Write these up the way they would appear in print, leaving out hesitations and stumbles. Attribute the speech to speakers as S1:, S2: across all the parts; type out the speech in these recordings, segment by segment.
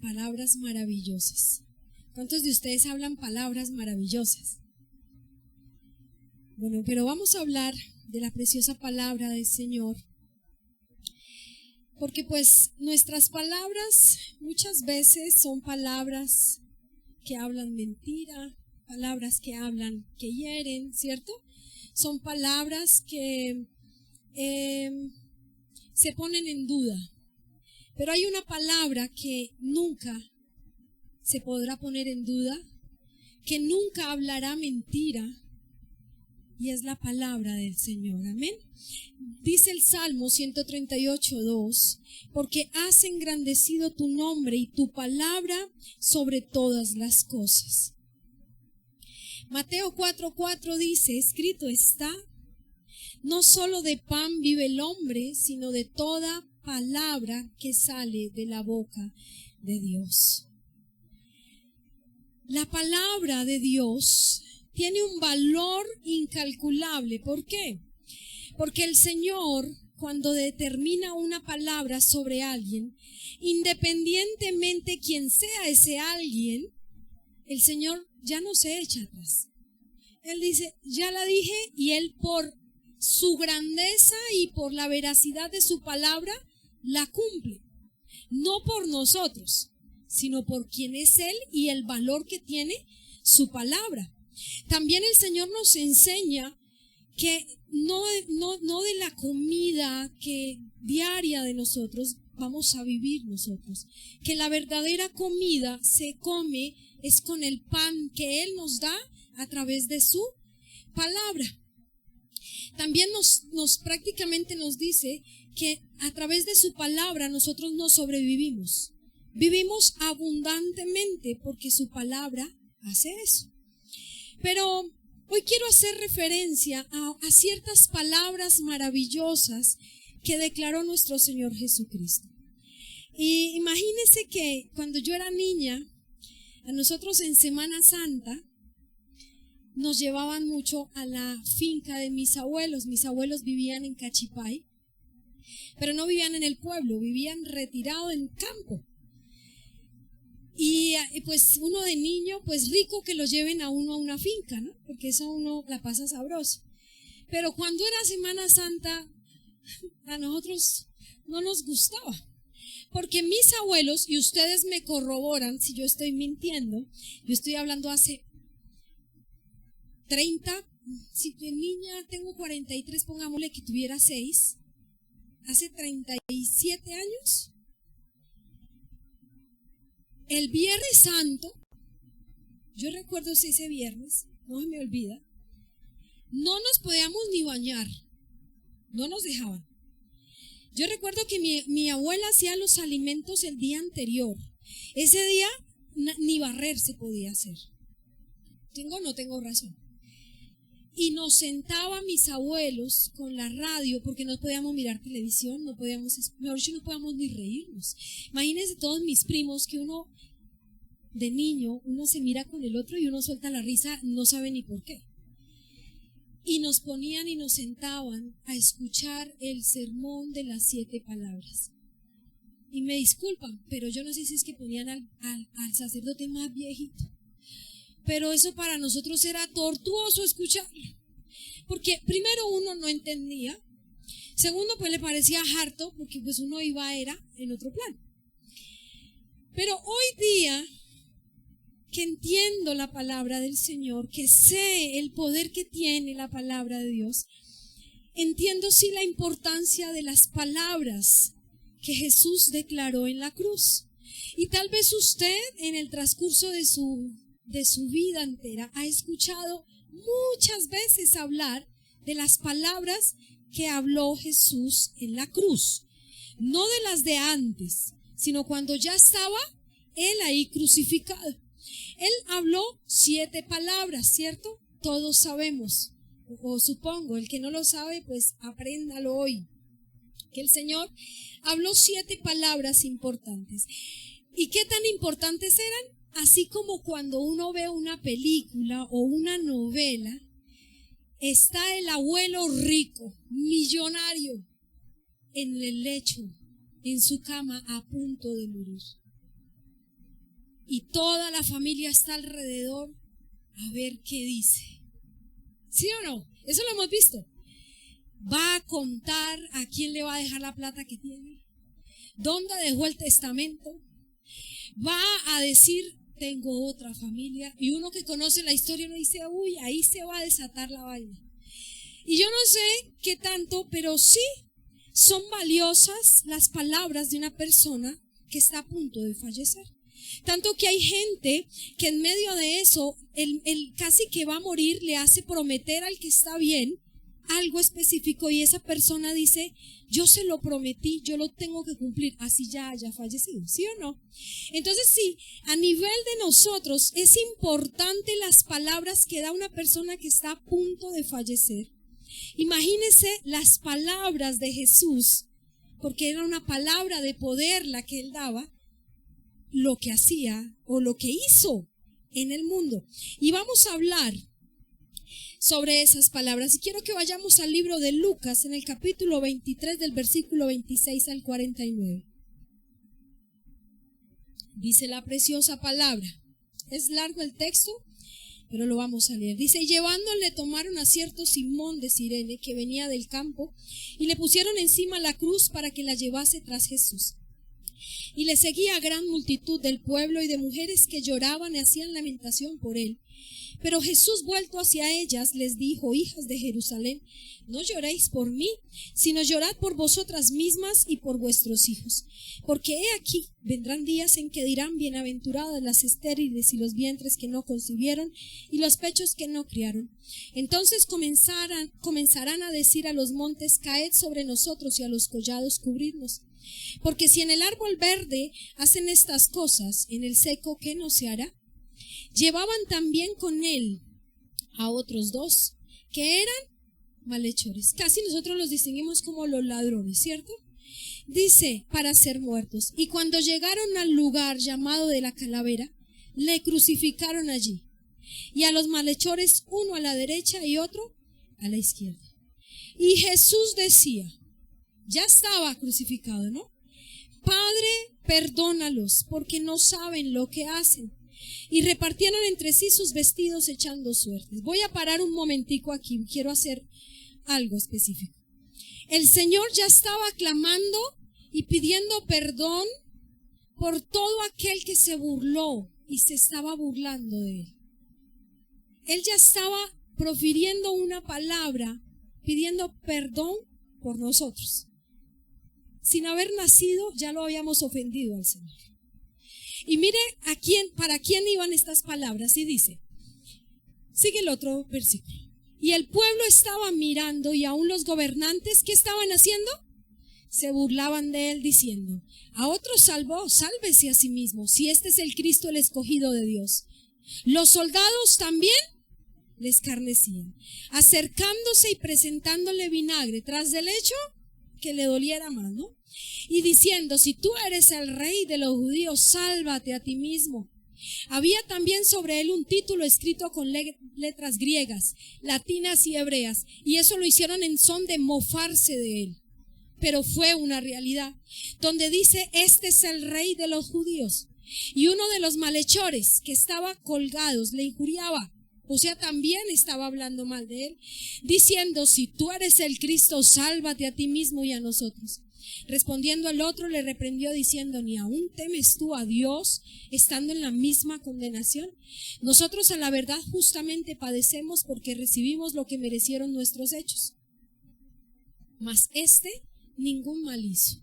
S1: Palabras maravillosas. ¿Cuántos de ustedes hablan palabras maravillosas? Bueno, pero vamos a hablar de la preciosa palabra del Señor, porque pues nuestras palabras muchas veces son palabras que hablan mentira, palabras que hablan, que hieren, ¿cierto? Son palabras que se ponen en duda. Pero hay una palabra que nunca se podrá poner en duda, que nunca hablará mentira, y es la palabra del Señor. Amén. Dice el Salmo 138:2, porque has engrandecido tu nombre y tu palabra sobre todas las cosas. Mateo 4:4 dice, escrito está, no solo de pan vive el hombre, sino de toda palabra que sale de la boca de Dios. La palabra de Dios tiene un valor incalculable. ¿Por qué? Porque el Señor, cuando determina una palabra sobre alguien, independientemente quién sea ese alguien, el Señor ya no se echa atrás. Él dice, ya la dije, y Él por su grandeza y por la veracidad de su palabra, la cumple. No por nosotros, sino por quien es Él y el valor que tiene su palabra. También el Señor nos enseña que no de la comida que diaria de nosotros vamos a vivir nosotros, que la verdadera comida se come es con el pan que Él nos da a través de su palabra. También nos prácticamente nos dice que a través de su palabra nosotros no sobrevivimos. Vivimos abundantemente porque su palabra hace eso. Pero hoy quiero hacer referencia a ciertas palabras maravillosas que declaró nuestro Señor Jesucristo. Y imagínense que cuando yo era niña, a nosotros en Semana Santa nos llevaban mucho a la finca de mis abuelos. Mis abuelos vivían en Cachipay, pero no vivían en el pueblo, vivían retirados en campo. Y pues uno de niño, pues rico que lo lleven a uno a una finca, ¿no? Porque eso uno la pasa sabroso. Pero cuando era Semana Santa, a nosotros no nos gustaba. Porque mis abuelos, y ustedes me corroboran si yo estoy mintiendo, yo estoy hablando hace 30, si de niña tengo 43, pongámosle que tuviera 6, hace 37 años. El Viernes Santo, yo recuerdo ese viernes, no se me olvida, no nos podíamos ni bañar, no nos dejaban. Yo recuerdo que mi abuela hacía los alimentos el día anterior. Ese día ni barrer se podía hacer. ¿Tengo o no tengo razón? Y nos sentaban mis abuelos con la radio, porque no podíamos mirar televisión, no podíamos ni reírnos. Imagínense todos mis primos que uno de niño, uno se mira con el otro y uno suelta la risa, no sabe ni por qué. Y nos ponían y nos sentaban a escuchar el sermón de las 7 palabras. Y me disculpan, pero yo no sé si es que ponían al sacerdote más viejito. Pero eso para nosotros era tortuoso escucharlo. Porque primero uno no entendía. Segundo, pues le parecía harto, porque pues uno era en otro plan. Pero hoy día, que entiendo la palabra del Señor, que sé el poder que tiene la palabra de Dios, entiendo sí la importancia de las palabras que Jesús declaró en la cruz. Y tal vez usted en el transcurso de su vida entera ha escuchado muchas veces hablar de las palabras que habló Jesús en la cruz. No de las de antes, sino cuando ya estaba Él ahí crucificado. Él habló 7 palabras, ¿cierto? Todos sabemos, o supongo, el que no lo sabe, pues apréndalo hoy. Que el Señor habló 7 palabras importantes. ¿Y qué tan importantes eran? Así como cuando uno ve una película o una novela, está el abuelo rico, millonario, en el lecho, en su cama, a punto de morir. y toda la familia está alrededor a ver qué dice. ¿Sí o no? Eso lo hemos visto. Va a contar a quién le va a dejar la plata que tiene, dónde dejó el testamento, va a decir, tengo otra familia, y uno que conoce la historia uno dice, uy, ahí se va a desatar la vaina. Y yo no sé qué tanto, pero sí son valiosas las palabras de una persona que está a punto de fallecer. Tanto que hay gente que en medio de eso, el casi que va a morir le hace prometer al que está bien algo específico y esa persona dice, yo se lo prometí, yo lo tengo que cumplir, así ya haya fallecido, ¿sí o no? Entonces sí, a nivel de nosotros es importante las palabras que da una persona que está a punto de fallecer. Imagínense las palabras de Jesús, porque era una palabra de poder la que él daba, lo que hacía o lo que hizo en el mundo. Y vamos a hablar sobre esas palabras. Y quiero que vayamos al libro de Lucas en el capítulo 23 del versículo 26 al 49. Dice la preciosa palabra. Es largo el texto, pero lo vamos a leer. Dice, y llevándole tomaron a cierto Simón de Cirene que venía del campo y le pusieron encima la cruz para que la llevase tras Jesús. Y le seguía gran multitud del pueblo y de mujeres que lloraban y hacían lamentación por él. Pero Jesús, vuelto hacia ellas, les dijo, hijas de Jerusalén, no lloréis por mí, sino llorad por vosotras mismas y por vuestros hijos. Porque he aquí, vendrán días en que dirán, bienaventuradas las estériles y los vientres que no concibieron y los pechos que no criaron. Entonces comenzarán a decir a los montes, caed sobre nosotros, y a los collados cubridnos. Porque si en el árbol verde hacen estas cosas, en el seco, ¿qué no se hará? Llevaban también con él a otros dos, que eran malhechores. Casi nosotros los distinguimos como los ladrones, ¿cierto? Dice, para ser muertos. Y cuando llegaron al lugar llamado de la calavera, le crucificaron allí. Y a los malhechores, uno a la derecha y otro a la izquierda. Y Jesús decía, ya estaba crucificado, ¿no? Padre, perdónalos, porque no saben lo que hacen. Y repartieron entre sí sus vestidos echando suertes. Voy a parar un momentico aquí, quiero hacer algo específico. El Señor ya estaba clamando y pidiendo perdón por todo aquel que se burló y se estaba burlando de él. Él ya estaba profiriendo una palabra pidiendo perdón por nosotros. Sin haber nacido ya lo habíamos ofendido al Señor. Y mire para quién iban estas palabras. Y dice, sigue el otro versículo. Y el pueblo estaba mirando y aún los gobernantes, ¿qué estaban haciendo? Se burlaban de él diciendo, a otro salvó, sálvese a sí mismo, si este es el Cristo, el escogido de Dios. Los soldados también le escarnecían, acercándose y presentándole vinagre tras del hecho que le doliera más, ¿no? Y diciendo, si tú eres el rey de los judíos, sálvate a ti mismo. Había también sobre él un título escrito con letras griegas, latinas y hebreas, y eso lo hicieron en son de mofarse de él. Pero fue una realidad, donde dice, este es el rey de los judíos. Y uno de los malhechores que estaba colgados le injuriaba, o sea, también estaba hablando mal de él, diciendo, si tú eres el Cristo, sálvate a ti mismo y a nosotros. Respondiendo el otro le reprendió diciendo, ¿ni aún temes tú a Dios estando en la misma condenación? Nosotros a la verdad justamente padecemos porque recibimos lo que merecieron nuestros hechos. Mas ningún mal hizo.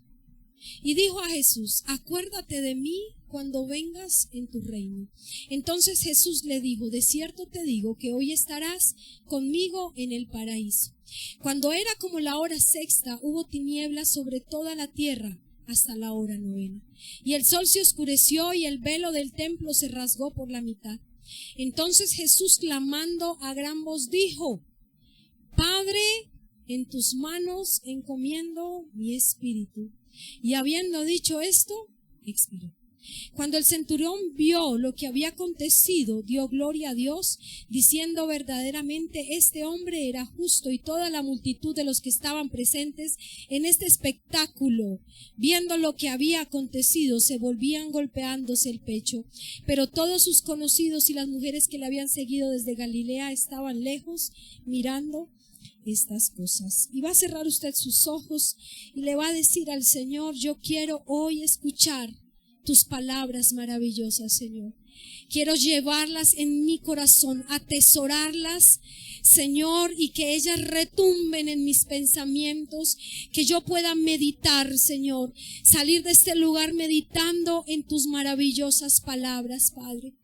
S1: Y dijo a Jesús, acuérdate de mí cuando vengas en tu reino. Entonces Jesús le dijo, de cierto te digo que hoy estarás conmigo en el paraíso. Cuando era como la hora sexta, hubo tinieblas sobre toda la tierra hasta la hora novena. Y el sol se oscureció y el velo del templo se rasgó por la mitad. Entonces Jesús, clamando a gran voz, dijo, Padre, en tus manos encomiendo mi espíritu. Y habiendo dicho esto, expiró. Cuando el centurión vio lo que había acontecido, dio gloria a Dios, diciendo verdaderamente este hombre era justo. Y toda la multitud de los que estaban presentes en este espectáculo, viendo lo que había acontecido, se volvían golpeándose el pecho. Pero todos sus conocidos y las mujeres que le habían seguido desde Galilea estaban lejos mirando estas cosas. Y va a cerrar usted sus ojos y le va a decir al Señor: yo quiero hoy escuchar tus palabras maravillosas, Señor. Quiero llevarlas en mi corazón, atesorarlas, Señor, y que ellas retumben en mis pensamientos, que yo pueda meditar, Señor, salir de este lugar meditando en tus maravillosas palabras, Padre.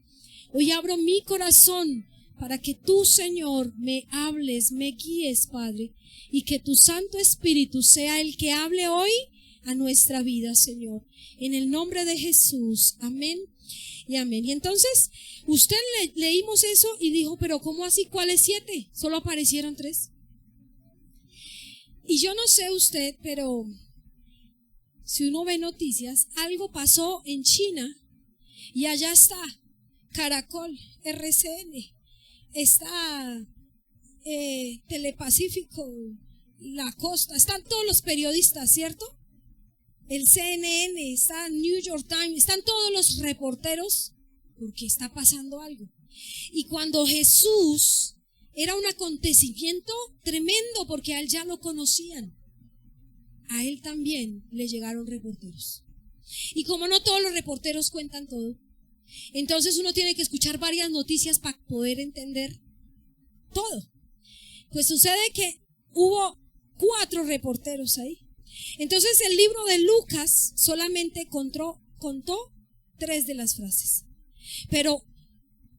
S1: Hoy abro mi corazón para que tú, Señor, me hables, me guíes, Padre, y que tu Santo Espíritu sea el que hable hoy a nuestra vida, Señor. En el nombre de Jesús, amén y amén. Y entonces, usted leímos eso y dijo: pero ¿cómo así? ¿Cuáles 7? Solo aparecieron 3. Y yo no sé usted, pero si uno ve noticias, algo pasó en China y allá está Caracol, RCN, está Telepacífico, La Costa, están todos los periodistas, ¿cierto? El CNN, está New York Times, están todos los reporteros, porque está pasando algo. Y cuando Jesús era un acontecimiento tremendo, porque a él ya lo conocían, a él también le llegaron reporteros. Y como no todos los reporteros cuentan todo, entonces uno tiene que escuchar varias noticias para poder entender todo. Pues sucede que hubo 4 reporteros ahí. Entonces el libro de Lucas solamente contó 3 de las frases, pero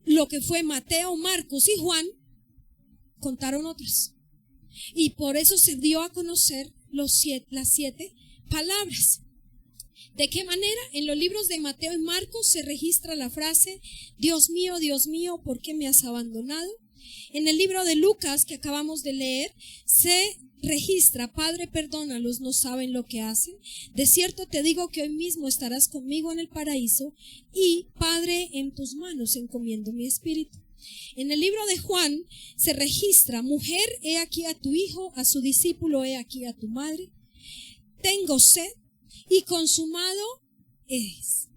S1: lo que fue Mateo, Marcos y Juan contaron otras, y por eso se dio a conocer las 7 palabras. ¿De qué manera? En los libros de Mateo y Marcos se registra la frase: Dios mío, ¿por qué me has abandonado? En el libro de Lucas, que acabamos de leer, se registra: Padre, perdónalos, no saben lo que hacen. De cierto te digo que hoy mismo estarás conmigo en el paraíso. Y Padre, en tus manos encomiendo mi espíritu. En el libro de Juan se registra: mujer, he aquí a tu hijo, a su discípulo, he aquí a tu madre. Tengo sed y consumado es.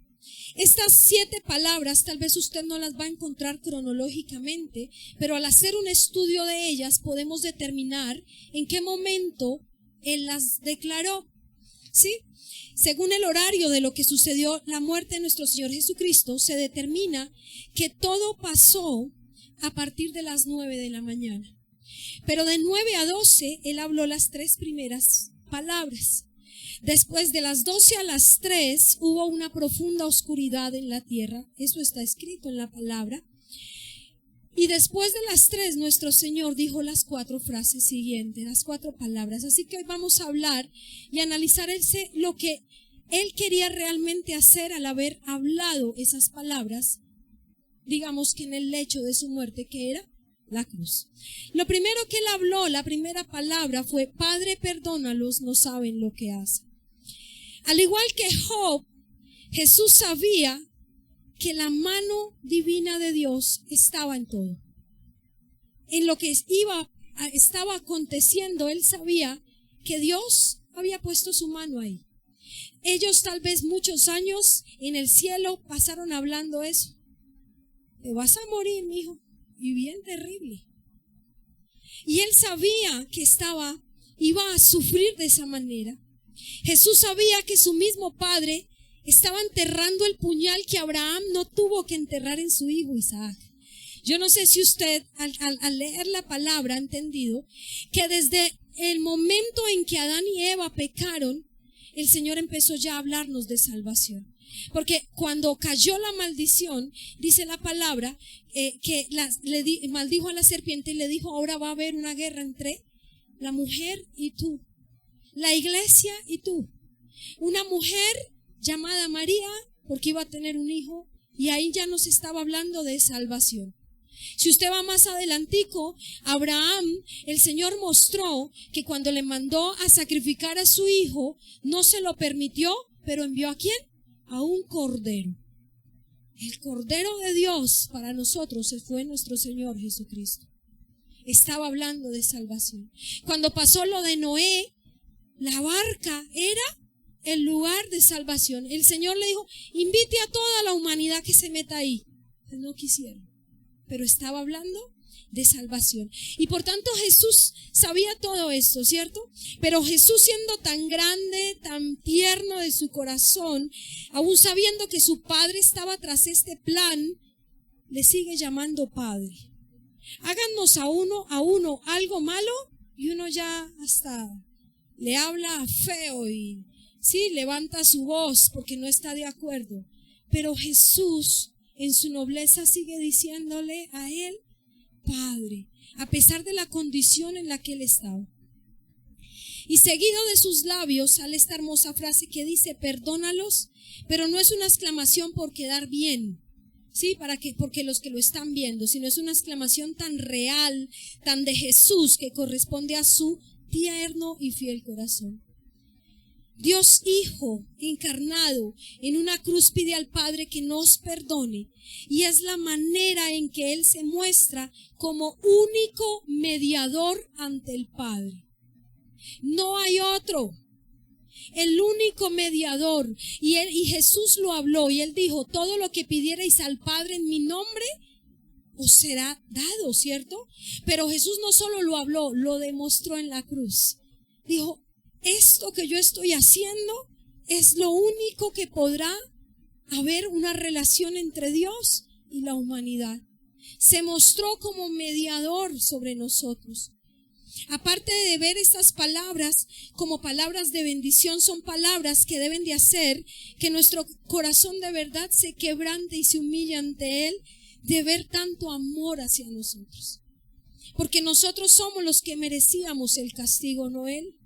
S1: Estas 7 palabras tal vez usted no las va a encontrar cronológicamente, pero al hacer un estudio de ellas podemos determinar en qué momento él las declaró. ¿Sí? Según el horario de lo que sucedió la muerte de nuestro Señor Jesucristo, se determina que todo pasó a partir de las 9 de la mañana. Pero de 9 a 12 él habló las 3 primeras palabras. Después de las 12 a las 3 hubo una profunda oscuridad en la tierra. Eso está escrito en la palabra. Y después de las 3 nuestro Señor dijo las 4 frases siguientes, las 4 palabras. Así que hoy vamos a hablar y analizar lo que Él quería realmente hacer al haber hablado esas palabras, digamos que en el lecho de su muerte, que era la cruz. Lo primero que Él habló, la primera palabra fue: Padre, perdónalos, no saben lo que hacen. Al igual que Job, Jesús sabía que la mano divina de Dios estaba en todo. En lo que estaba aconteciendo, él sabía que Dios había puesto su mano ahí. Ellos tal vez muchos años en el cielo pasaron hablando eso: te vas a morir, mijo, y bien terrible. Y él sabía que iba a sufrir de esa manera. Jesús sabía que su mismo padre estaba enterrando el puñal que Abraham no tuvo que enterrar en su hijo Isaac. Yo no sé si usted al leer la palabra ha entendido que desde el momento en que Adán y Eva pecaron, el Señor empezó ya a hablarnos de salvación. Porque cuando cayó la maldición, dice la palabra que maldijo a la serpiente y le dijo: ahora va a haber una guerra entre la mujer y tú, la iglesia y tú. Una mujer llamada María, porque iba a tener un hijo, y ahí ya nos estaba hablando de salvación. Si usted va más adelantico, Abraham, el Señor mostró que cuando le mandó a sacrificar a su hijo, no se lo permitió, pero envió ¿a quién? a un cordero. El Cordero de Dios para nosotros fue nuestro Señor Jesucristo. Estaba hablando de salvación. Cuando pasó lo de Noé, la barca era el lugar de salvación. El Señor le dijo, invite a toda la humanidad que se meta ahí. Pues no quisieron, pero estaba hablando de salvación. Y por tanto Jesús sabía todo esto, ¿cierto? Pero Jesús, siendo tan grande, tan tierno de su corazón, aún sabiendo que su Padre estaba tras este plan, le sigue llamando Padre. Háganos a uno algo malo y uno ya hasta le habla feo y sí, levanta su voz porque no está de acuerdo. Pero Jesús en su nobleza sigue diciéndole a él Padre, a pesar de la condición en la que él estaba. Y seguido de sus labios sale esta hermosa frase que dice, perdónalos, pero no es una exclamación por quedar bien, ¿sí? Porque los que lo están viendo, sino es una exclamación tan real, tan de Jesús, que corresponde a su tierno y fiel corazón. Dios Hijo encarnado en una cruz pide al Padre que nos perdone, y es la manera en que Él se muestra como único mediador ante el Padre. No hay otro, el único mediador. Y Jesús lo habló y Él dijo, todo lo que pidierais al Padre en mi nombre os será dado, ¿cierto? Pero Jesús no solo lo habló, lo demostró en la cruz. Dijo, esto que yo estoy haciendo es lo único que podrá haber una relación entre Dios y la humanidad. Se mostró como mediador sobre nosotros. Aparte de ver estas palabras como palabras de bendición, son palabras que deben de hacer que nuestro corazón de verdad se quebrante y se humille ante Él, de ver tanto amor hacia nosotros. Porque nosotros somos los que merecíamos el castigo, no Él.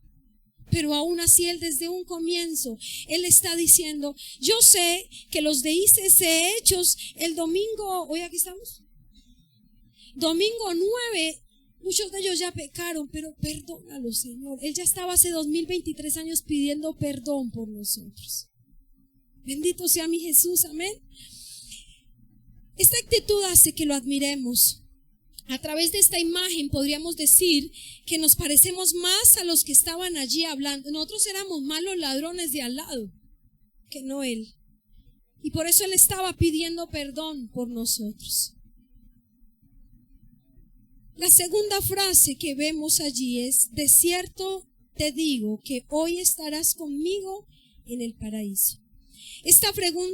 S1: Pero aún así Él desde un comienzo, Él está diciendo, yo sé que los de ICC Hechos el domingo, hoy aquí estamos, domingo 9, muchos de ellos ya pecaron, pero perdónalo, Señor. Él ya estaba hace 2023 años pidiendo perdón por nosotros. Bendito sea mi Jesús, amén. Esta actitud hace que lo admiremos. A través de esta imagen podríamos decir que nos parecemos más a los que estaban allí hablando. Nosotros éramos más los ladrones de al lado que no Él. Y por eso Él estaba pidiendo perdón por nosotros. La segunda frase que vemos allí es, de cierto te digo que hoy estarás conmigo en el paraíso. Esta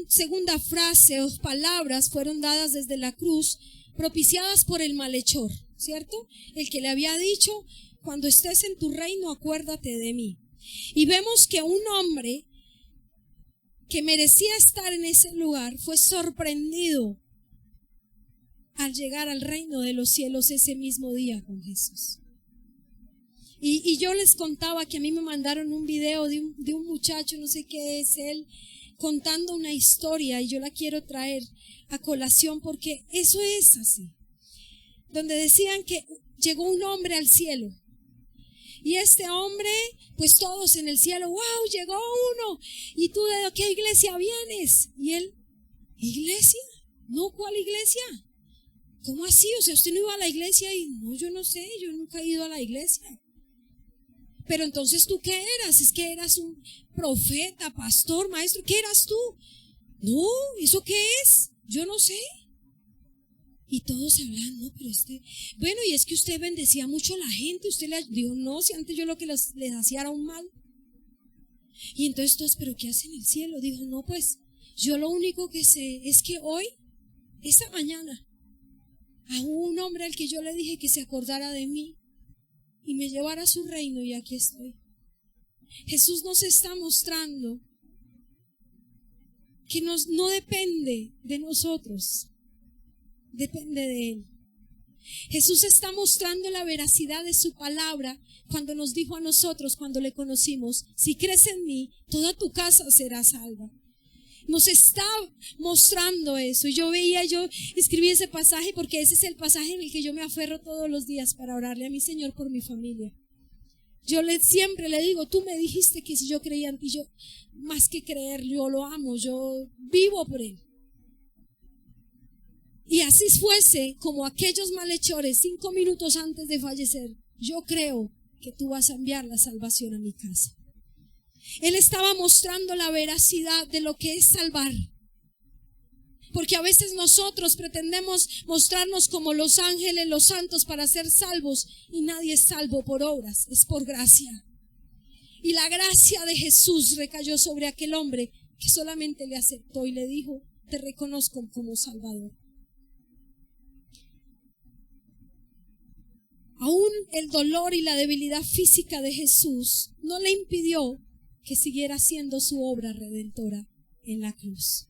S1: segunda frase o palabras fueron dadas desde la cruz, propiciadas por el malhechor, ¿cierto? El que le había dicho, cuando estés en tu reino, acuérdate de mí. Y vemos que un hombre que merecía estar en ese lugar fue sorprendido al llegar al reino de los cielos ese mismo día con Jesús. Y yo les contaba que a mí me mandaron un video de un muchacho, no sé qué es él, contando una historia, y yo la quiero traer a colación porque eso es así. Donde decían que llegó un hombre al cielo, y este hombre, pues todos en el cielo, wow, llegó uno, y tú, ¿de qué iglesia vienes? Y él, ¿iglesia? No, ¿cuál iglesia? ¿Cómo así? O sea, usted no iba a la iglesia. Y no, yo no sé, yo nunca he ido a la iglesia. Pero entonces, ¿tú qué eras? Es que eras un profeta, pastor, maestro. ¿Qué eras tú? No, ¿eso qué es? Yo no sé. Y todos hablando, pero bueno, y es que usted bendecía mucho a la gente. Usted le dijo, no, si antes yo lo que les hacía era un mal. Y entonces todos, ¿pero qué hace en el cielo? Dijo, no, pues yo lo único que sé es que hoy, esta mañana, a un hombre al que yo le dije que se acordara de mí y me llevara a su reino, y aquí estoy. Jesús nos está mostrando que no depende de nosotros, depende de Él. Jesús está mostrando la veracidad de su palabra cuando nos dijo a nosotros, cuando le conocimos, si crees en mí, toda tu casa será salva. Nos está mostrando eso. Yo escribí ese pasaje porque ese es el pasaje en el que yo me aferro todos los días para orarle a mi Señor por mi familia. Siempre le digo, tú me dijiste que si yo creía en ti, yo más que creer, yo lo amo, yo vivo por él. Y así fuese como aquellos malhechores 5 minutos antes de fallecer, yo creo que tú vas a enviar la salvación a mi casa. Él estaba mostrando la veracidad de lo que es salvar. Porque a veces nosotros pretendemos mostrarnos como los ángeles, los santos para ser salvos, y nadie es salvo por obras, es por gracia. Y la gracia de Jesús recayó sobre aquel hombre que solamente le aceptó y le dijo, te reconozco como Salvador. Aún el dolor y la debilidad física de Jesús no le impidió que siguiera haciendo su obra redentora en la cruz.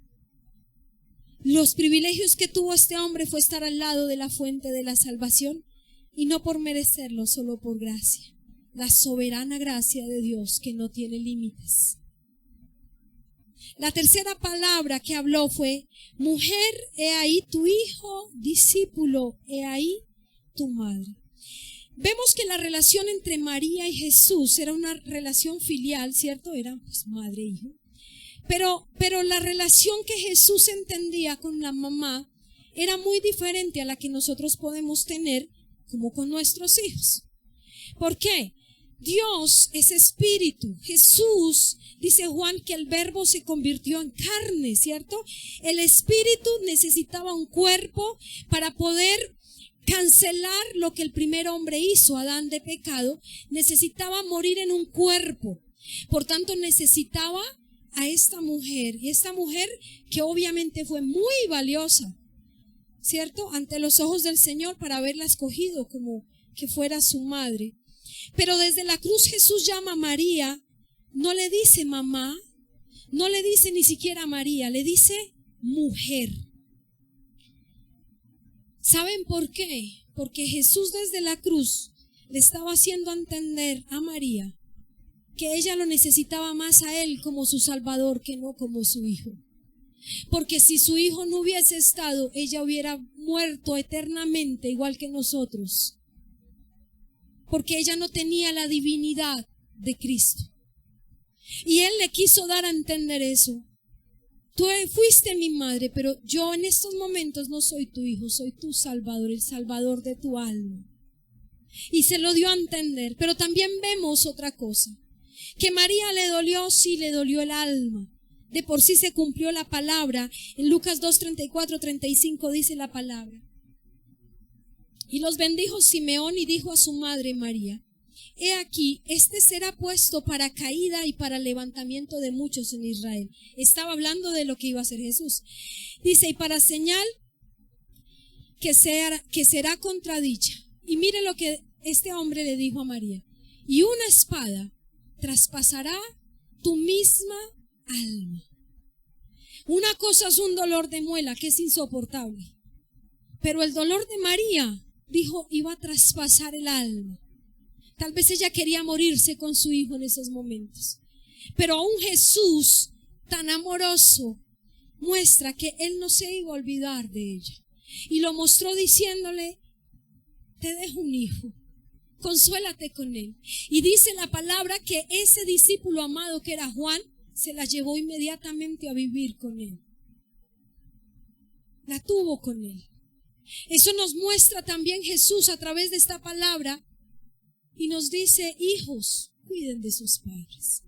S1: Los privilegios que tuvo este hombre fue estar al lado de la fuente de la salvación, y no por merecerlo, solo por gracia. La soberana gracia de Dios que no tiene límites. La tercera palabra que habló fue, mujer, he ahí tu hijo, discípulo, he ahí tu madre. Vemos que la relación entre María y Jesús era una relación filial, ¿cierto? Era pues madre e hijo. Pero la relación que Jesús entendía con la mamá era muy diferente a la que nosotros podemos tener como con nuestros hijos. ¿Por qué? Dios es espíritu. Jesús, dice Juan, que el verbo se convirtió en carne, ¿cierto? El espíritu necesitaba un cuerpo para poder cancelar lo que el primer hombre hizo, Adán de pecado. Necesitaba morir en un cuerpo. Por tanto, necesitaba a esta mujer, y esta mujer que obviamente fue muy valiosa, ¿cierto? Ante los ojos del Señor para haberla escogido como que fuera su madre. Pero desde la cruz Jesús llama a María, no le dice mamá, no le dice ni siquiera María, le dice mujer. ¿Saben por qué? Porque Jesús desde la cruz le estaba haciendo entender a María que ella lo necesitaba más a él como su Salvador que no como su hijo. Porque si su hijo no hubiese estado, ella hubiera muerto eternamente igual que nosotros. Porque ella no tenía la divinidad de Cristo. Y él le quiso dar a entender eso. Tú fuiste mi madre, pero yo en estos momentos no soy tu hijo, soy tu Salvador, el Salvador de tu alma. Y se lo dio a entender. Pero también vemos otra cosa. Que María le dolió, sí le dolió el alma. De por sí se cumplió la palabra. En Lucas 2:34-35 dice la palabra. Y los bendijo Simeón y dijo a su madre María, he aquí, este será puesto para caída y para levantamiento de muchos en Israel. Estaba hablando de lo que iba a hacer Jesús. Dice, y para señal que será contradicha. Y mire lo que este hombre le dijo a María. Y una espada traspasará tu misma alma. Una cosa es un dolor de muela que es insoportable, pero el dolor de María, dijo, iba a traspasar el alma. Tal vez ella quería morirse con su hijo en esos momentos, pero aún Jesús tan amoroso muestra que él no se iba a olvidar de ella, y lo mostró diciéndole, te dejo un hijo, consuélate con él. Y dice la palabra que ese discípulo amado que era Juan, se la llevó inmediatamente a vivir con él. La tuvo con él. Eso nos muestra también Jesús a través de esta palabra y nos dice, hijos, cuiden de sus padres.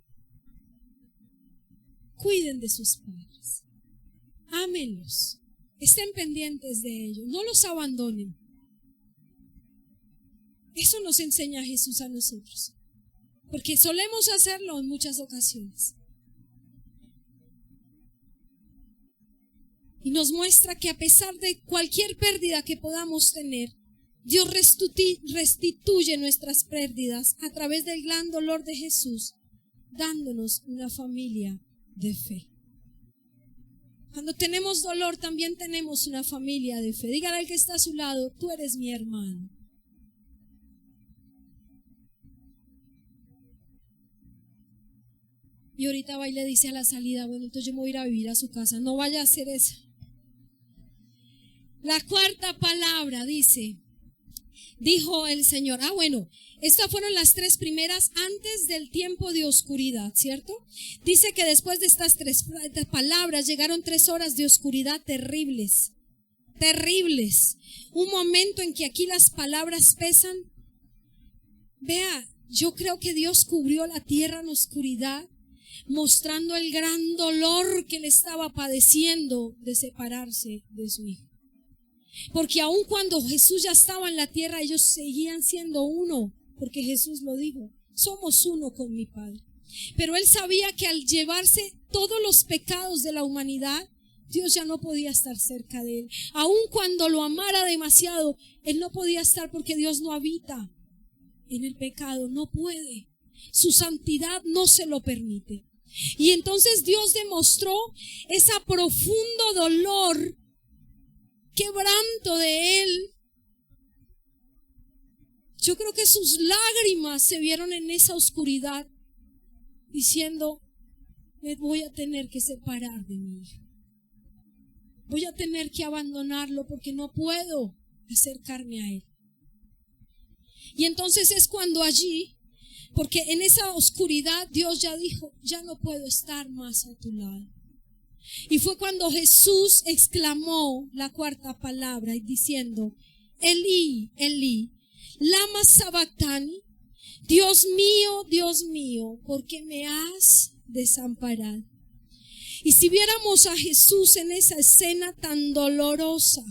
S1: Cuiden de sus padres. Ámenlos. Estén pendientes de ellos. No los abandonen. Eso nos enseña Jesús a nosotros, porque solemos hacerlo en muchas ocasiones. Y nos muestra que a pesar de cualquier pérdida que podamos tener, Dios restituye nuestras pérdidas a través del gran dolor de Jesús, dándonos una familia de fe. Cuando tenemos dolor, también tenemos una familia de fe. Dígale al que está a su lado, tú eres mi hermano. Y ahorita va y le dice a la salida, bueno, entonces yo me voy a ir a vivir a su casa. No vaya a hacer eso. La cuarta palabra dice, Dijo el Señor, bueno, estas fueron las 3 primeras antes del tiempo de oscuridad, ¿cierto? Dice que después de estas 3 palabras llegaron 3 horas de oscuridad terribles, terribles. Un momento en que aquí las palabras pesan. Vea, yo creo que Dios cubrió la tierra en oscuridad, mostrando el gran dolor que le estaba padeciendo de separarse de su hijo. Porque aun cuando Jesús ya estaba en la tierra, ellos seguían siendo uno, porque Jesús lo dijo, somos uno con mi Padre. Pero él sabía que al llevarse todos los pecados de la humanidad, Dios ya no podía estar cerca de él. Aun cuando lo amara demasiado, él no podía estar, porque Dios no habita en el pecado, no puede. Su santidad no se lo permite. Y entonces Dios demostró ese profundo dolor, quebranto de él. Yo creo que sus lágrimas se vieron en esa oscuridad, diciendo, me voy a tener que separar de mi hijo. Voy a tener que abandonarlo porque no puedo acercarme a él. Y entonces es cuando allí, porque en esa oscuridad Dios ya dijo, ya no puedo estar más a tu lado. Y fue cuando Jesús exclamó la 4ª palabra diciendo, Elí, Elí, lama sabactani, Dios mío, ¿por qué me has desamparado? Y si viéramos a Jesús en esa escena tan dolorosa,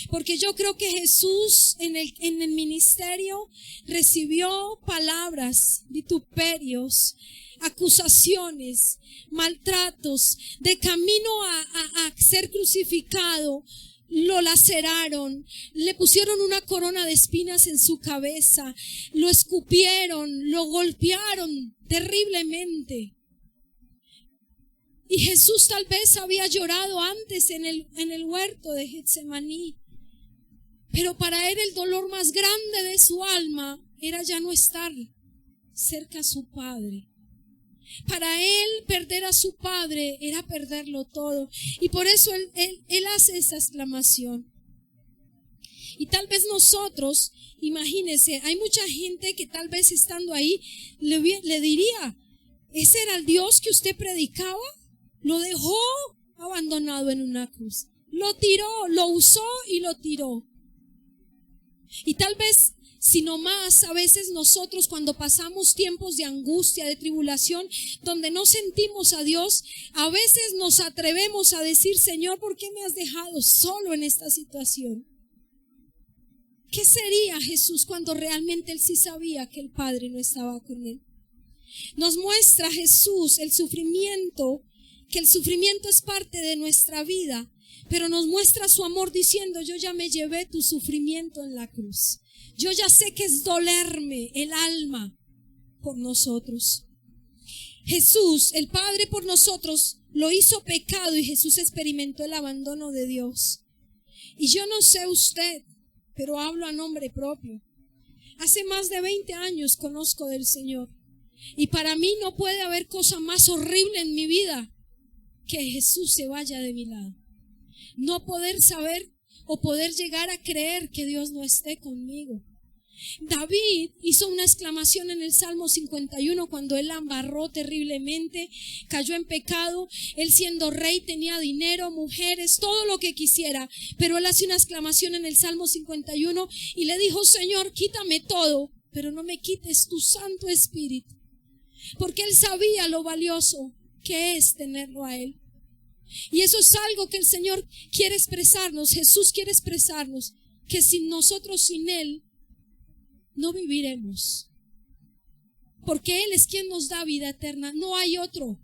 S1: porque yo creo que Jesús en el ministerio recibió palabras, vituperios, acusaciones, maltratos, de camino a ser crucificado. Lo laceraron, le pusieron una corona de espinas en su cabeza, lo escupieron, lo golpearon terriblemente. Y Jesús tal vez había llorado antes en el huerto de Getsemaní, pero para él el dolor más grande de su alma era ya no estar cerca a su Padre. Para él perder a su Padre era perderlo todo. Y por eso él hace esa exclamación. Y tal vez nosotros, imagínense, hay mucha gente que tal vez estando ahí le diría, ¿ese era el Dios que usted predicaba? Lo dejó abandonado en una cruz. Lo tiró, lo usó y lo tiró. Y tal vez, si no más, a veces nosotros cuando pasamos tiempos de angustia, de tribulación, donde no sentimos a Dios, a veces nos atrevemos a decir, Señor, ¿por qué me has dejado solo en esta situación? ¿Qué sería Jesús cuando realmente él sí sabía que el Padre no estaba con él? Nos muestra Jesús el sufrimiento, que el sufrimiento es parte de nuestra vida, pero nos muestra su amor diciendo, yo ya me llevé tu sufrimiento en la cruz. Yo ya sé que es dolerme el alma por nosotros. Jesús, el Padre por nosotros, lo hizo pecado y Jesús experimentó el abandono de Dios. Y yo no sé usted, pero hablo a nombre propio. Hace más de 20 años conozco del Señor. Y para mí no puede haber cosa más horrible en mi vida que Jesús se vaya de mi lado. No poder saber o poder llegar a creer que Dios no esté conmigo. David hizo una exclamación en el Salmo 51 cuando él la embarró terriblemente, cayó en pecado. Él siendo rey tenía dinero, mujeres, todo lo que quisiera, pero él hace una exclamación en el Salmo 51 y le dijo, Señor, quítame todo, pero no me quites tu Santo Espíritu, porque él sabía lo valioso que es tenerlo a él. Y eso es algo que el Señor quiere expresarnos, Jesús quiere expresarnos, que sin nosotros, sin él, no viviremos, porque él es quien nos da vida eterna, no hay otro,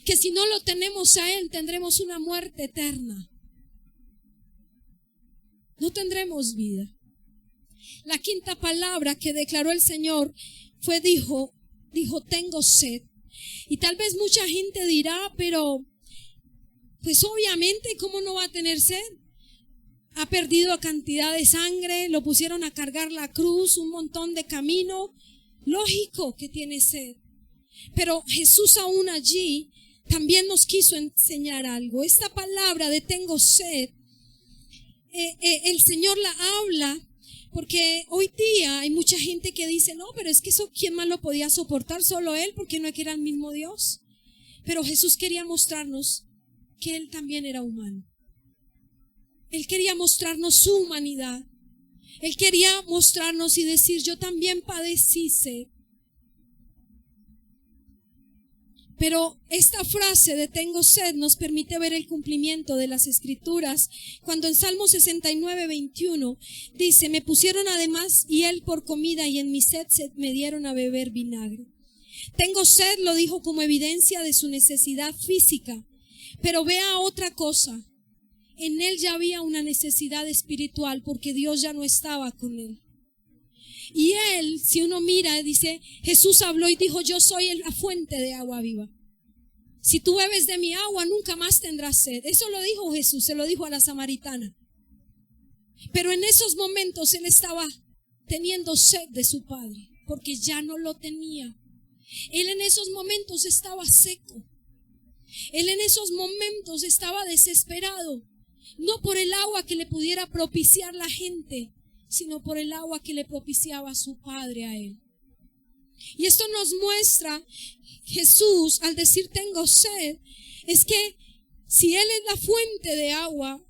S1: que si no lo tenemos a él tendremos una muerte eterna, no tendremos vida. La 5ª palabra que declaró el Señor fue dijo, tengo sed. Y tal vez mucha gente dirá, pero pues obviamente, ¿cómo no va a tener sed? Ha perdido cantidad de sangre, lo pusieron a cargar la cruz, un montón de camino. Lógico que tiene sed. Pero Jesús aún allí también nos quiso enseñar algo. Esta palabra de tengo sed, el Señor la habla Porque hoy día hay mucha gente que dice, no, pero es que eso, ¿quién más lo podía soportar? Solo Él, porque no es que era el mismo Dios. Pero Jesús quería mostrarnos que Él también era humano. Él quería mostrarnos su humanidad. Él quería mostrarnos y decir, yo también padecí sed. Pero esta frase de tengo sed nos permite ver el cumplimiento de las Escrituras. Cuando en Salmo 69, 21 dice, me pusieron además y Él por comida y en mi sed me dieron a beber vinagre. Tengo sed, lo dijo como evidencia de su necesidad física. Pero vea otra cosa. En Él ya había una necesidad espiritual porque Dios ya no estaba con Él. Y Él, si uno mira, dice, Jesús habló y dijo, yo soy la fuente de agua viva. Si tú bebes de mi agua, nunca más tendrás sed. Eso lo dijo Jesús, se lo dijo a la samaritana. Pero en esos momentos Él estaba teniendo sed de su Padre, porque ya no lo tenía. Él en esos momentos estaba seco. Él en esos momentos estaba desesperado. No por el agua que le pudiera propiciar la gente, sino por el agua que le propiciaba su Padre a Él. Y esto nos muestra Jesús al decir tengo sed, es que si Él es la fuente de agua,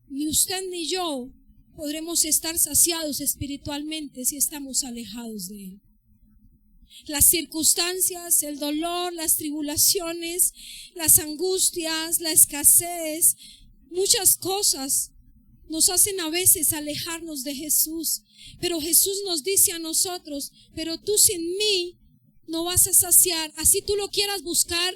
S1: ni usted ni yo podremos estar saciados espiritualmente si estamos alejados de Él. Las circunstancias, el dolor, las tribulaciones, las angustias, la escasez, muchas cosas nos hacen a veces alejarnos de Jesús. Pero Jesús nos dice a nosotros, pero tú sin mí no vas a saciar. Así tú lo quieras buscar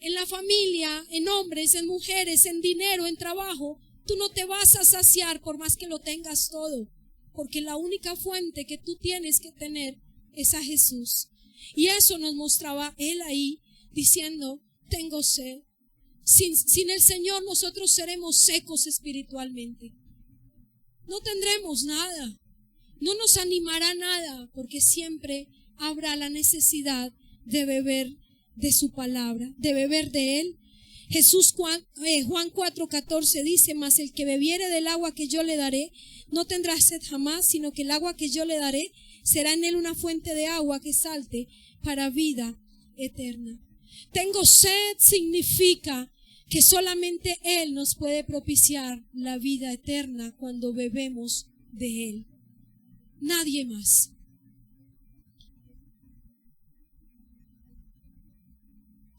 S1: en la familia, en hombres, en mujeres, en dinero, en trabajo, tú no te vas a saciar por más que lo tengas todo. Porque la única fuente que tú tienes que tener es a Jesús. Y eso nos mostraba Él ahí diciendo, tengo sed. Sin el Señor nosotros seremos secos espiritualmente. No tendremos nada. No nos animará nada porque siempre habrá la necesidad de beber de su palabra, de beber de Él. Juan 4:14 dice, mas el que bebiere del agua que yo le daré, no tendrá sed jamás, sino que el agua que yo le daré será en él una fuente de agua que salte para vida eterna. Tengo sed significa que solamente Él nos puede propiciar la vida eterna cuando bebemos de Él. Nadie más.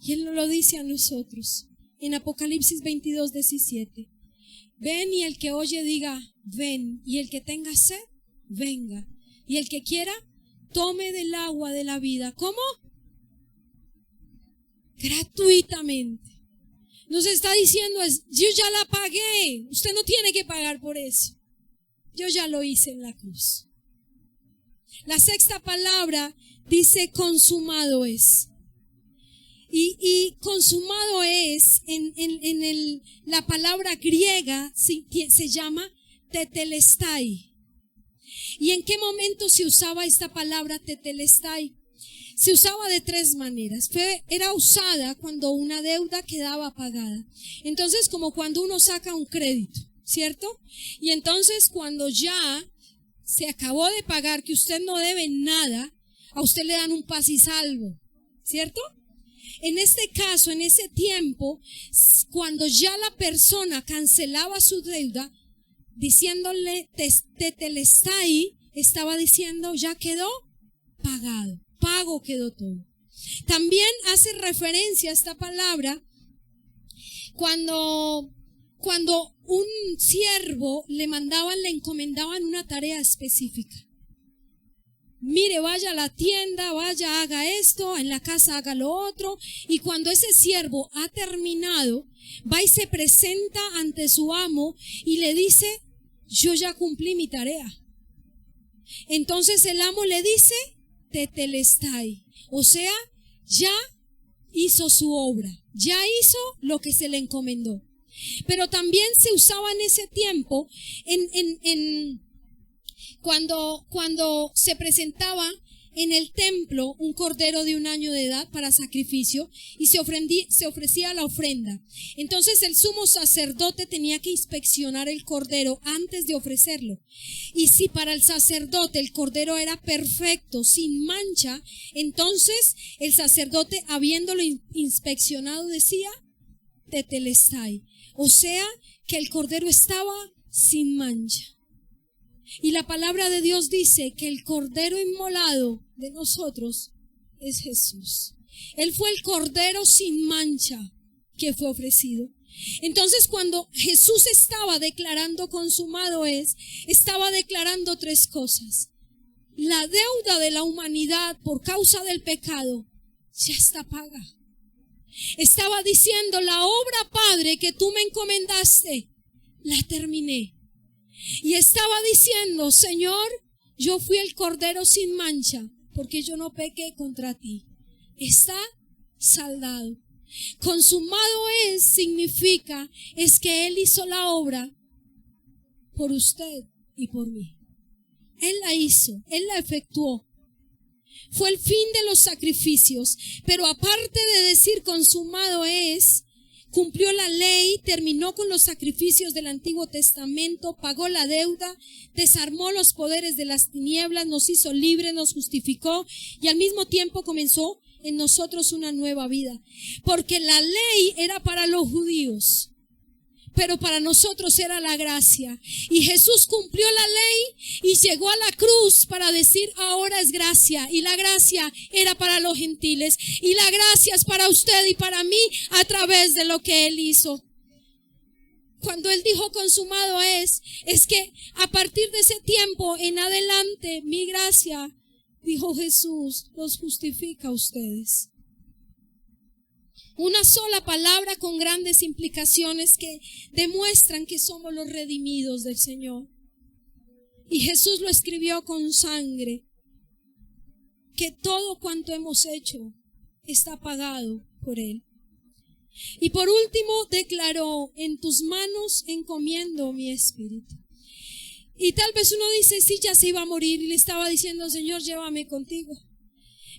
S1: Y Él nos lo dice a nosotros en Apocalipsis 22:17. Ven y el que oye diga, ven. Y el que tenga sed, venga. Y el que quiera, tome del agua de la vida. ¿Cómo? Gratuitamente. Nos está diciendo, yo ya la pagué. Usted no tiene que pagar por eso. Yo ya lo hice en la cruz. La sexta palabra dice consumado es. Y consumado es, la palabra griega se llama tetelestai. ¿Y en qué momento se usaba esta palabra tetelestai? Se usaba de tres maneras. Era usada cuando una deuda quedaba pagada. Entonces, como cuando uno saca un crédito, ¿cierto? Y entonces cuando ya se acabó de pagar, que usted no debe nada, a usted le dan un paz y salvo, ¿cierto? En este caso, en ese tiempo, cuando ya la persona cancelaba su deuda, diciéndole tetelestai, estaba diciendo ya quedó pagado, pago quedó todo. También hace referencia a esta palabra cuando un siervo le encomendaban una tarea específica. Mire, vaya a la tienda, vaya, haga esto, en la casa haga lo otro. Y cuando ese siervo ha terminado, va y se presenta ante su amo y le dice, yo ya cumplí mi tarea. Entonces el amo le dice, tetelestai, o sea, ya hizo su obra, ya hizo lo que se le encomendó. Pero también se usaba en ese tiempo, cuando se presentaba en el templo un cordero de 1 año de edad para sacrificio y se ofrecía la ofrenda. Entonces el sumo sacerdote tenía que inspeccionar el cordero antes de ofrecerlo. Y si para el sacerdote el cordero era perfecto, sin mancha, entonces el sacerdote, habiéndolo inspeccionado, decía tetelestai, o sea que el cordero estaba sin mancha. Y la palabra de Dios dice que el cordero inmolado de nosotros es Jesús. Él fue el cordero sin mancha que fue ofrecido. Entonces, cuando Jesús estaba declarando consumado estaba declarando 3 cosas. La deuda de la humanidad por causa del pecado ya está paga. Estaba diciendo, la obra, Padre, que tú me encomendaste, la terminé. Y estaba diciendo, Señor, yo fui el cordero sin mancha, porque yo no pequé contra ti. Está saldado. Consumado significa, es que Él hizo la obra por usted y por mí. Él la hizo, Él la efectuó. Fue el fin de los sacrificios, pero aparte de decir consumado cumplió la ley, terminó con los sacrificios del Antiguo Testamento, pagó la deuda, desarmó los poderes de las tinieblas, nos hizo libres, nos justificó y al mismo tiempo comenzó en nosotros una nueva vida. Porque la ley era para los judíos, pero para nosotros era la gracia. Y Jesús cumplió la ley y llegó a la cruz para decir, ahora es gracia. Y la gracia era para los gentiles. Y la gracia es para usted y para mí a través de lo que Él hizo. Cuando Él dijo consumado es que a partir de ese tiempo en adelante, mi gracia, dijo Jesús, los justifica a ustedes. Una sola palabra con grandes implicaciones que demuestran que somos los redimidos del Señor. Y Jesús lo escribió con sangre, que todo cuanto hemos hecho está pagado por Él. Y por último declaró, en tus manos encomiendo mi espíritu. Y tal vez uno dice, sí, ya se iba a morir y le estaba diciendo, Señor, llévame contigo.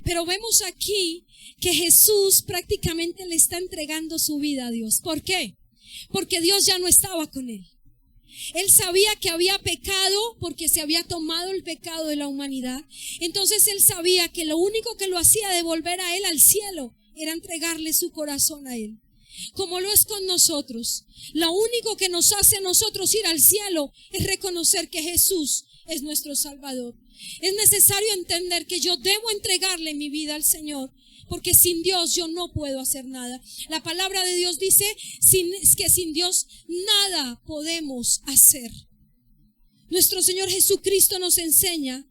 S1: Pero vemos aquí que Jesús prácticamente le está entregando su vida a Dios. ¿Por qué? Porque Dios ya no estaba con él. Él sabía que había pecado porque se había tomado el pecado de la humanidad. Entonces él sabía que lo único que lo hacía devolver a él al cielo era entregarle su corazón a él. Como lo es con nosotros. Lo único que nos hace a nosotros ir al cielo es reconocer que Jesús es nuestro Salvador. Es necesario entender que yo debo entregarle mi vida al Señor, porque sin Dios yo no puedo hacer nada. La palabra de Dios dice que sin Dios nada podemos hacer. Nuestro Señor Jesucristo nos enseña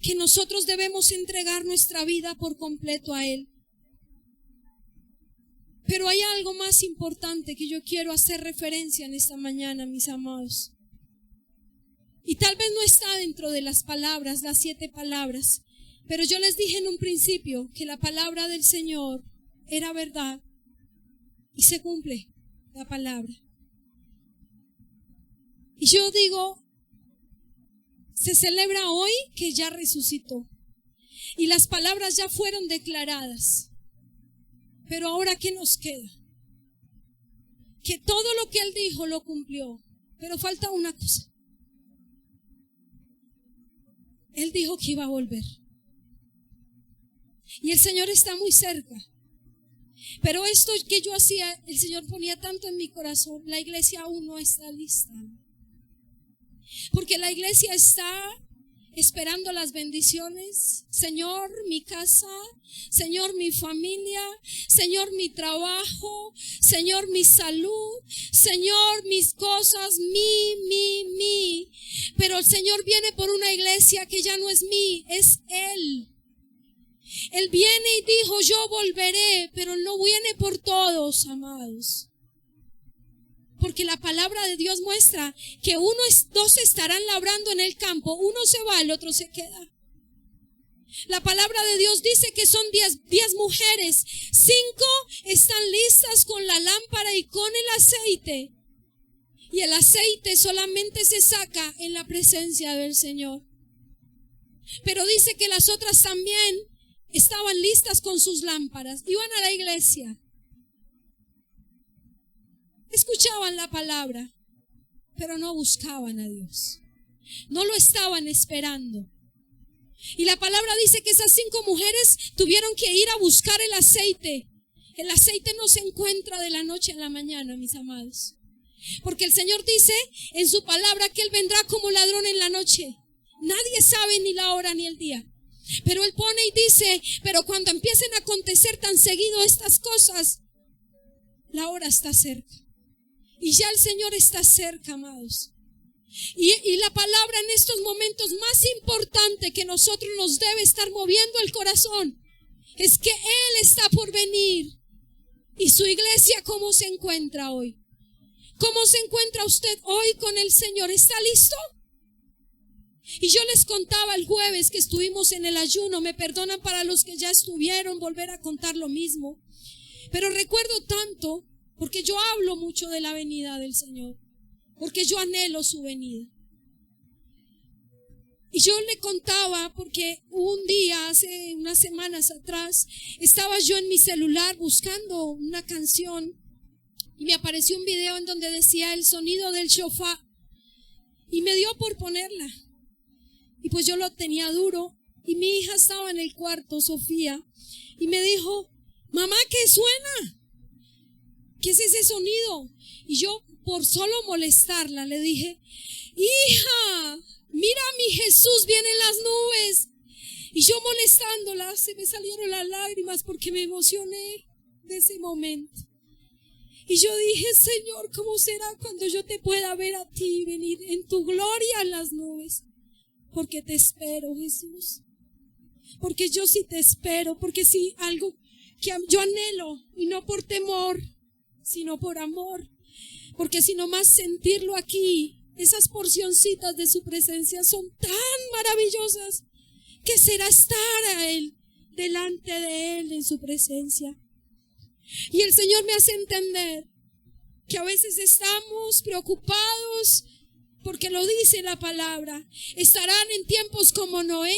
S1: que nosotros debemos entregar nuestra vida por completo a Él. Pero hay algo más importante que yo quiero hacer referencia en esta mañana, mis amados. Y tal vez no está dentro de las palabras, las 7 palabras, pero yo les dije en un principio que la palabra del Señor era verdad y se cumple la palabra. Y yo digo, se celebra hoy que ya resucitó y las palabras ya fueron declaradas. Pero ahora, ¿qué nos queda? Que todo lo que Él dijo lo cumplió, pero falta una cosa. Él dijo que iba a volver. Y el Señor está muy cerca. Pero esto que yo hacía, el Señor ponía tanto en mi corazón, la iglesia aún no está lista. Porque la iglesia está esperando las bendiciones. Señor, mi casa, Señor, mi familia, Señor, mi trabajo, Señor, mi salud, Señor, mis cosas, mi. Pero el Señor viene por una iglesia que ya no es mí, es Él. Él viene y dijo, yo volveré, pero no viene por todos, amados. Porque la palabra de Dios muestra que dos estarán labrando en el campo, uno se va, el otro se queda. La palabra de Dios dice que son 10 mujeres, 5 están listas con la lámpara y con el aceite. Y el aceite solamente se saca en la presencia del Señor. Pero dice que las otras también estaban listas con sus lámparas. Iban a la iglesia. Escuchaban la palabra, pero no buscaban a Dios. No lo estaban esperando. Y la palabra dice que esas 5 mujeres tuvieron que ir a buscar el aceite. El aceite no se encuentra de la noche a la mañana, mis amados. Porque el Señor dice en su palabra que Él vendrá como ladrón en la noche. Nadie sabe ni la hora ni el día. Pero Él pone y dice, pero cuando empiecen a acontecer tan seguido estas cosas, la hora está cerca. Y ya el Señor está cerca, amados. Y la palabra en estos momentos más importante que nosotros nos debe estar moviendo el corazón es que Él está por venir. ¿Y su iglesia cómo se encuentra hoy? ¿Cómo se encuentra usted hoy con el Señor? ¿Está listo? Y yo les contaba el jueves que estuvimos en el ayuno. Me perdonan para los que ya estuvieron volver a contar lo mismo. Pero recuerdo tanto porque yo hablo mucho de la venida del Señor. Porque yo anhelo su venida. Y yo le contaba porque un día, hace unas semanas atrás, estaba yo en mi celular buscando una canción y me apareció un video en donde decía el sonido del shofar y me dio por ponerla. Y pues yo lo tenía duro y mi hija estaba en el cuarto, Sofía, y me dijo, mamá, ¿qué suena? ¿Qué es ese sonido? Y yo, por solo molestarla, le dije, hija, mira, mi Jesús viene en las nubes. Y yo molestándola, se me salieron las lágrimas porque me emocioné de ese momento. Y yo dije, Señor, ¿cómo será cuando yo te pueda ver a ti venir en tu gloria en las nubes? Porque te espero, Jesús. Porque yo sí te espero, porque sí algo que yo anhelo, y no por temor, sino por amor. Porque si nomás sentirlo aquí, esas porcioncitas de su presencia son tan maravillosas, que será estar a Él, delante de Él, en su presencia. Y el Señor me hace entender que a veces estamos preocupados, porque lo dice la palabra, estarán en tiempos como Noé,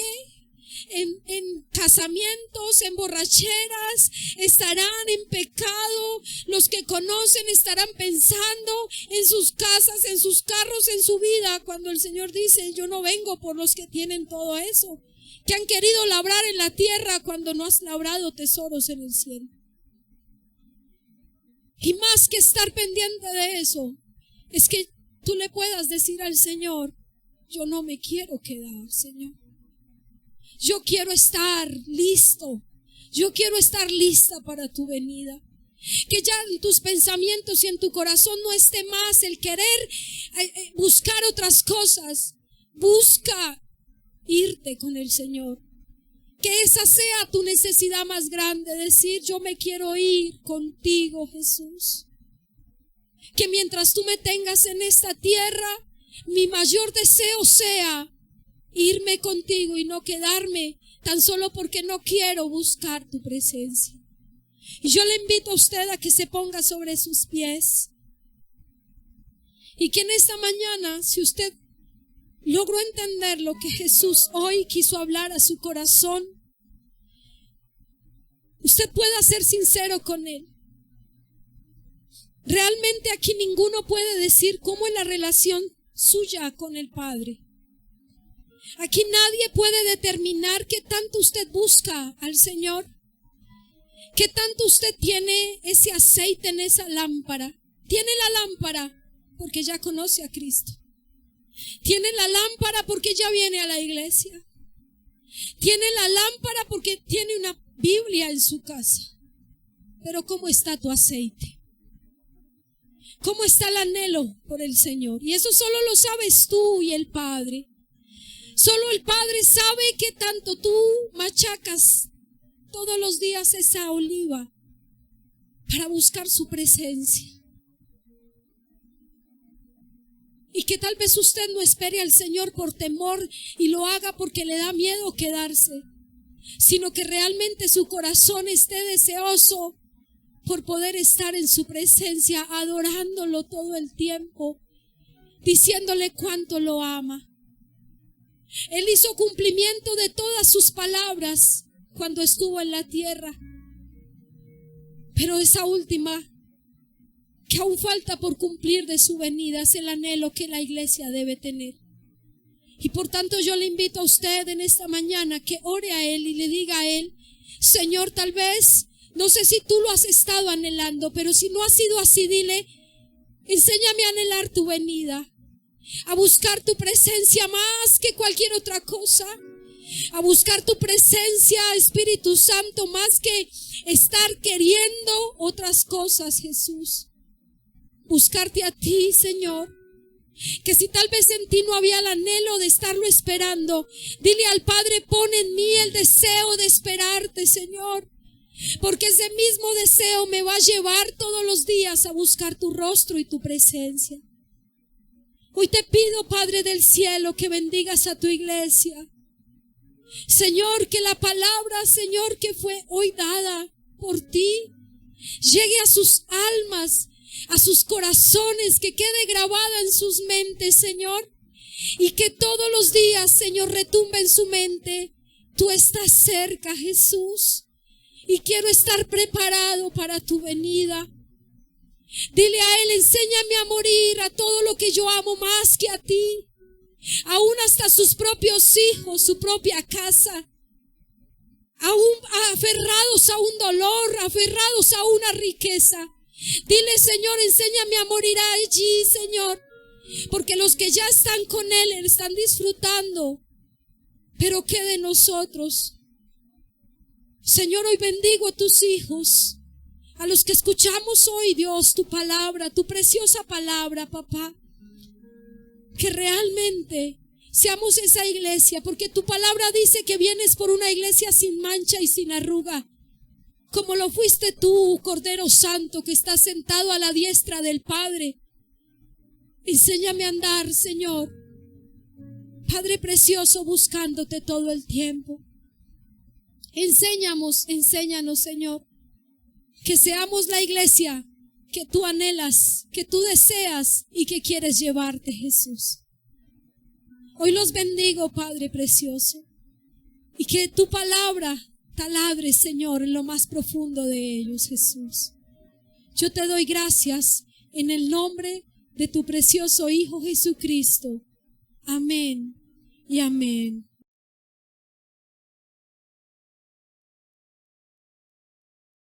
S1: en casamientos, en borracheras, estarán en pecado. Los que conocen estarán pensando en sus casas, en sus carros, en su vida, cuando el Señor dice, yo no vengo por los que tienen todo eso, que han querido labrar en la tierra cuando no has labrado tesoros en el cielo. Y más que estar pendiente de eso, es que tú le puedas decir al Señor, yo no me quiero quedar, Señor. Yo quiero estar listo. Yo quiero estar lista para tu venida. Que ya en tus pensamientos y en tu corazón no esté más el querer buscar otras cosas. Busca irte con el Señor. Que esa sea tu necesidad más grande, decir, yo me quiero ir contigo, Jesús. Que mientras tú me tengas en esta tierra, mi mayor deseo sea irme contigo y no quedarme tan solo porque no quiero buscar tu presencia. Y yo le invito a usted a que se ponga sobre sus pies y que en esta mañana, si usted logró entender lo que Jesús hoy quiso hablar a su corazón, usted pueda ser sincero con Él. Realmente aquí ninguno puede decir cómo es la relación suya con el Padre. Aquí nadie puede determinar qué tanto usted busca al Señor, qué tanto usted tiene ese aceite en esa lámpara. Tiene la lámpara porque ya conoce a Cristo. Tiene la lámpara porque ya viene a la iglesia. Tiene la lámpara porque tiene una Biblia en su casa. Pero ¿cómo está tu aceite? ¿Cómo está el anhelo por el Señor? Y eso solo lo sabes tú y el Padre. Solo el Padre sabe qué tanto tú machacas todos los días esa oliva para buscar su presencia. Y que tal vez usted no espere al Señor por temor y lo haga porque le da miedo quedarse, sino que realmente su corazón esté deseoso por poder estar en su presencia, adorándolo todo el tiempo, diciéndole cuánto lo ama. Él hizo cumplimiento de todas sus palabras cuando estuvo en la tierra. Pero esa última, que aún falta por cumplir de su venida, es el anhelo que la iglesia debe tener. Y por tanto yo le invito a usted en esta mañana que ore a Él y le diga a Él: Señor, tal vez, no sé si tú lo has estado anhelando, pero si no ha sido así, dile: enséñame a anhelar tu venida, a buscar tu presencia más que cualquier otra cosa, a buscar tu presencia, Espíritu Santo, más que estar queriendo otras cosas, Jesús. Buscarte a ti, Señor. Que si tal vez en ti no había el anhelo de estarlo esperando, dile al Padre: pon en mí el deseo de esperarte, Señor, porque ese mismo deseo me va a llevar todos los días a buscar tu rostro y tu presencia. Hoy te pido, Padre del cielo, que bendigas a tu iglesia. Señor, que la palabra, Señor, que fue hoy dada por ti, llegue a sus almas, a sus corazones, que quede grabada en sus mentes, Señor, y que todos los días, Señor, retumbe en su mente: tú estás cerca, Jesús, y quiero estar preparado para tu venida. Dile a Él: enséñame a morir a todo lo que yo amo más que a ti, aún hasta sus propios hijos, su propia casa, aún aferrados a un dolor, aferrados a una riqueza. Dile: Señor, enséñame a morir allí, Señor, porque los que ya están con Él están disfrutando, pero ¿qué de nosotros? Señor, hoy bendigo a tus hijos, a los que escuchamos hoy, Dios, tu palabra, tu preciosa palabra, papá, que realmente seamos esa iglesia, porque tu palabra dice que vienes por una iglesia sin mancha y sin arruga, como lo fuiste tú, Cordero Santo, que estás sentado a la diestra del Padre. Enséñame a andar, Señor, Padre precioso, buscándote todo el tiempo. Enséñanos, Señor, que seamos la iglesia que tú anhelas, que tú deseas y que quieres llevarte, Jesús. Hoy los bendigo, Padre precioso, y que tu palabra taladre, Señor, en lo más profundo de ellos, Jesús. Yo te doy gracias en el nombre de tu precioso Hijo Jesucristo. Amén y amén.